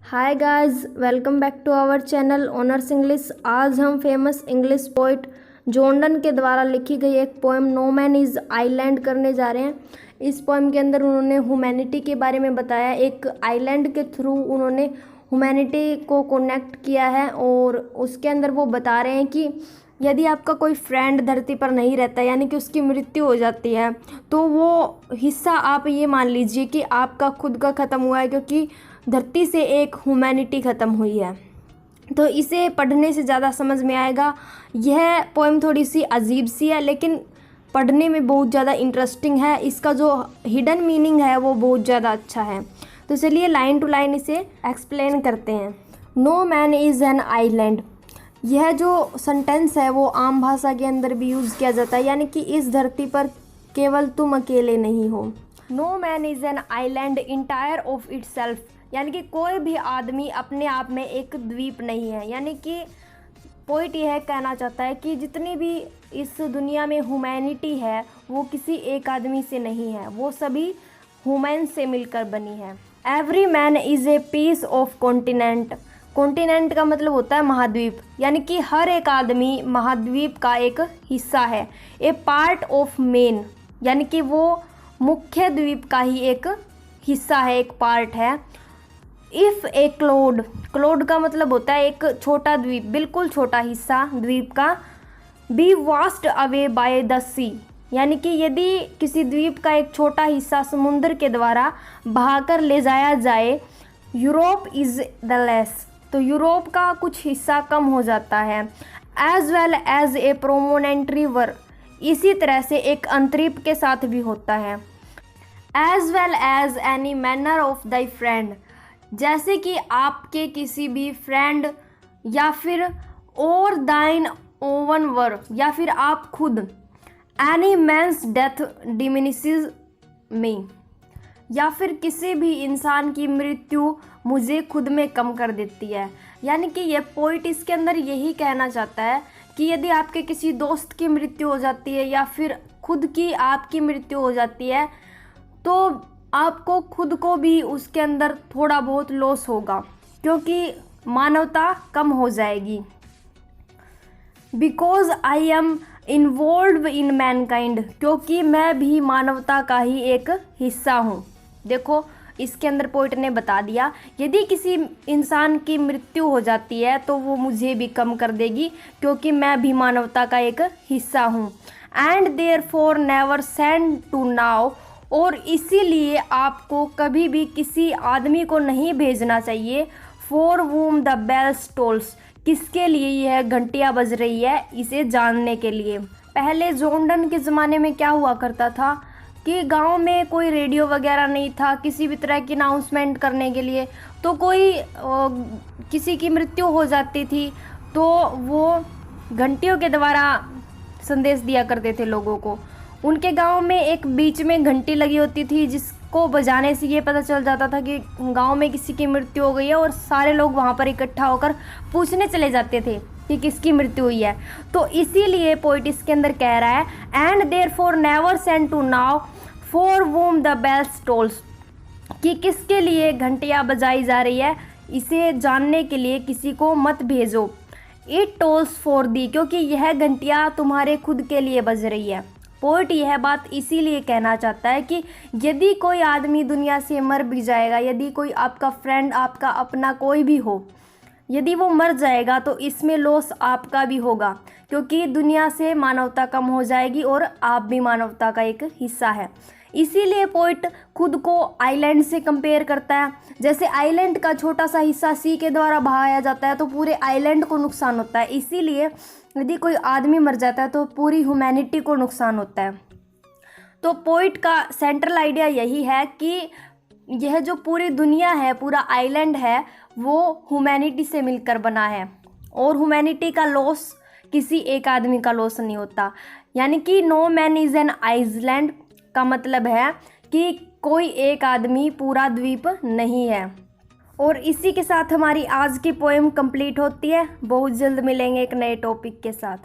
Hi guys, welcome back to our channel honours English. आज हम famous English poet Jordan के द्वारा लिखी गई एक poem no man is island करने जा रहे हैं। इस पोएम के अंदर उन्होंने ह्यूमैनिटी के बारे में बताया। एक आइलैंड के थ्रू उन्होंने ह्यूमैनिटी को कनेक्ट किया है और उसके अंदर वो बता रहे हैं कि यदि आपका कोई फ्रेंड धरती पर नहीं रहता, यानी कि उसकी मृत्यु हो जाती है, तो वो हिस्सा आप ये मान लीजिए कि आपका खुद का ख़त्म हुआ है, क्योंकि धरती से एक ह्यूमैनिटी ख़त्म हुई है। तो इसे पढ़ने से ज़्यादा समझ में आएगा। यह पोएम थोड़ी सी अजीब सी है, लेकिन पढ़ने में बहुत ज़्यादा इंटरेस्टिंग है। इसका जो हिडन मीनिंग है वो बहुत ज़्यादा अच्छा है। तो चलिए लाइन टू लाइन इसे एक्सप्लेन करते हैं। No man is an island, यह जो सेंटेंस है वो आम भाषा के अंदर भी यूज़ किया जाता है, यानी कि इस धरती पर केवल तुम अकेले नहीं हो। No man is an island entire of itself, यानी कि कोई भी आदमी अपने आप में एक द्वीप नहीं है। यानी कि पोइट यह कहना चाहता है कि जितनी भी इस दुनिया में ह्यूमैनिटी है वो किसी एक आदमी से नहीं है, वो सभी ह्यूमन से मिलकर बनी है। Every man is a piece of continent, continent का मतलब होता है महाद्वीप, यानी कि हर एक आदमी महाद्वीप का एक हिस्सा है। ए पार्ट ऑफ मेन, यानी कि वो मुख्य द्वीप का ही एक हिस्सा है, एक पार्ट है। इफ़ ए क्लोड, क्लोड का मतलब होता है एक छोटा द्वीप, बिल्कुल छोटा हिस्सा द्वीप का। Be washed away by the sea, यानी कि यदि किसी द्वीप का एक छोटा हिस्सा समुद्र के द्वारा बहाकर ले जाया जाए, यूरोप इज़ द लेस, तो यूरोप का कुछ हिस्सा कम हो जाता है। As well as a prominent river, इसी तरह से एक अंतरिप के साथ भी होता है। As well as any manor of thy friend, जैसे कि आपके किसी भी फ्रेंड, या फिर और दाइन ओवन वर, या फिर आप खुद। एनी मैंस डेथ डिमिनिशेस मी, या फिर किसी भी इंसान की मृत्यु मुझे खुद में कम कर देती है। यानी कि ये पोइट इसके अंदर यही कहना चाहता है कि यदि आपके किसी दोस्त की मृत्यु हो जाती है या फिर खुद की आपकी मृत्यु हो जाती है, तो आपको खुद को भी उसके अंदर थोड़ा बहुत लॉस होगा, क्योंकि मानवता कम हो जाएगी। Because I am involve in Mankind, क्योंकि मैं भी मानवता का ही एक हिस्सा हूँ। देखो, इसके अंदर पोइट ने बता दिया यदि किसी इंसान की मृत्यु हो जाती है तो वो मुझे भी कम कर देगी, क्योंकि मैं भी मानवता का एक हिस्सा हूँ। And therefore never send to now, और इसीलिए आपको कभी भी किसी आदमी को नहीं भेजना चाहिए। For whom the bells tolls, किसके लिए यह घंटियाँ बज रही है, इसे जानने के लिए। पहले जॉर्डन के ज़माने में क्या हुआ करता था कि गांव में कोई रेडियो वगैरह नहीं था किसी भी तरह की अनाउंसमेंट करने के लिए। तो कोई किसी की मृत्यु हो जाती थी तो वो घंटियों के द्वारा संदेश दिया करते थे लोगों को। उनके गांव में एक बीच में घंटी लगी होती थी, जिसको बजाने से ये पता चल जाता था कि गांव में किसी की मृत्यु हो गई है, और सारे लोग वहां पर इकट्ठा होकर पूछने चले जाते थे कि किसकी मृत्यु हुई है। तो इसीलिए पोइट इसके अंदर कह रहा है and therefore never send to know for whom the bells tolls, कि किसके लिए घंटियाँ बजाई जा रही है, इसे जानने के लिए किसी को मत भेजो। इट टोल्स फॉर दी, क्योंकि यह घंटियाँ तुम्हारे खुद के लिए बज रही है। पोइट यह बात इसीलिए कहना चाहता है कि यदि कोई आदमी दुनिया से मर भी जाएगा, यदि कोई आपका फ्रेंड, आपका अपना कोई भी हो, यदि वो मर जाएगा तो इसमें लॉस आपका भी होगा, क्योंकि दुनिया से मानवता कम हो जाएगी और आप भी मानवता का एक हिस्सा है। इसीलिए पोइट खुद को आइलैंड से कंपेयर करता है। जैसे आइलैंड का छोटा सा हिस्सा सी के द्वारा बहाया जाता है तो पूरे आइलैंड को नुकसान होता है। इसीलिए यदि कोई आदमी मर जाता है तो पूरी ह्यूमैनिटी को नुकसान होता है। तो पोइट का सेंट्रल आइडिया यही है कि यह जो पूरी दुनिया है, पूरा आइलैंड है, वो ह्यूमैनिटी से मिलकर बना है, और ह्यूमैनिटी का लॉस किसी एक आदमी का लॉस नहीं होता। यानी कि no man is an island का मतलब है कि कोई एक आदमी पूरा द्वीप नहीं है। और इसी के साथ हमारी आज की पोएम कंप्लीट होती है। बहुत जल्द मिलेंगे एक नए टॉपिक के साथ।